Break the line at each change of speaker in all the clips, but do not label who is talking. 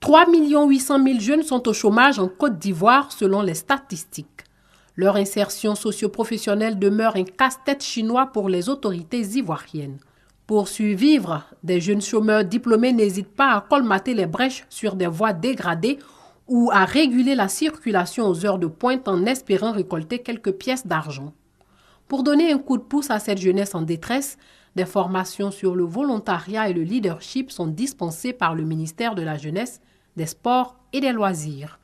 3 800 000 jeunes sont au chômage en Côte d'Ivoire selon les statistiques. Leur insertion socio-professionnelle demeure un casse-tête chinois pour les autorités ivoiriennes. Pour survivre, des jeunes chômeurs diplômés n'hésitent pas à colmater les brèches sur des voies dégradées ou à réguler la circulation aux heures de pointe en espérant récolter quelques pièces d'argent. Pour donner un coup de pouce à cette jeunesse en détresse, des formations sur le volontariat et le leadership sont dispensées par le ministère de la Jeunesse, des Sports et des Loisirs.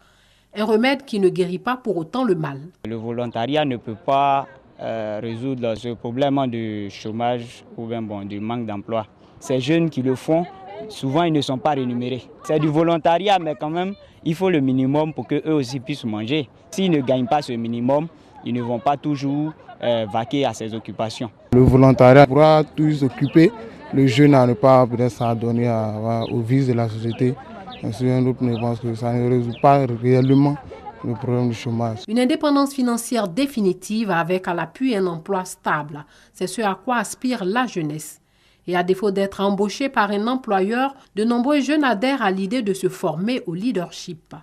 Un remède qui ne guérit pas pour autant le mal.
Le volontariat ne peut pas résoudre ce problème du chômage ou bien du manque d'emploi. Ces jeunes qui le font, souvent ils ne sont pas rémunérés. C'est du volontariat, mais quand même, il faut le minimum pour qu'eux aussi puissent manger. S'ils ne gagnent pas ce minimum, ils ne vont pas toujours vaquer à ces occupations.
Le volontariat pourra toujours s'occuper, le jeune à ne pas s'adonner aux vices de la société. Un autre ne pense que ça ne résout pas réellement le problème du chômage.
Une indépendance financière définitive avec à l'appui un emploi stable, c'est ce à quoi aspire la jeunesse. Et à défaut d'être embauché par un employeur, de nombreux jeunes adhèrent à l'idée de se former au leadership.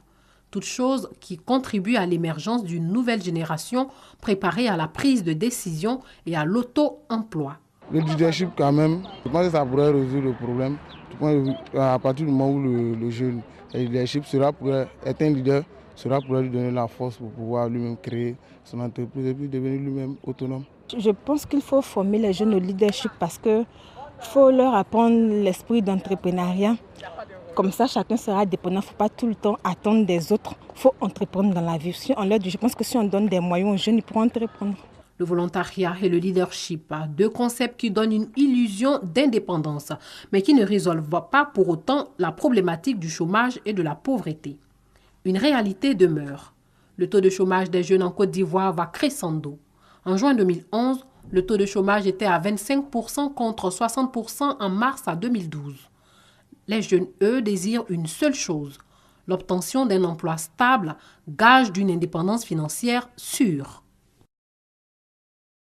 Toute chose qui contribue à l'émergence d'une nouvelle génération préparée à la prise de décision et à l'auto-emploi.
Le leadership quand même, je pense que ça pourrait résoudre le problème. À partir du moment où le jeune le leadership sera pour être un leader, cela pourrait lui donner la force pour pouvoir lui-même créer son entreprise et puis devenir lui-même autonome.
Je pense qu'il faut former les jeunes au leadership parce qu'il faut leur apprendre l'esprit d'entrepreneuriat. Comme ça, chacun sera dépendant. Il ne faut pas tout le temps attendre des autres. Il faut entreprendre dans la vie. Je pense que si on donne des moyens aux jeunes, ils pourront entreprendre.
Le volontariat et le leadership, deux concepts qui donnent une illusion d'indépendance, mais qui ne résolvent pas pour autant la problématique du chômage et de la pauvreté. Une réalité demeure. Le taux de chômage des jeunes en Côte d'Ivoire va crescendo. En juin 2011, le taux de chômage était à 25% contre 60% en mars 2012. Les jeunes, eux, désirent une seule chose, l'obtention d'un emploi stable, gage d'une indépendance financière sûre.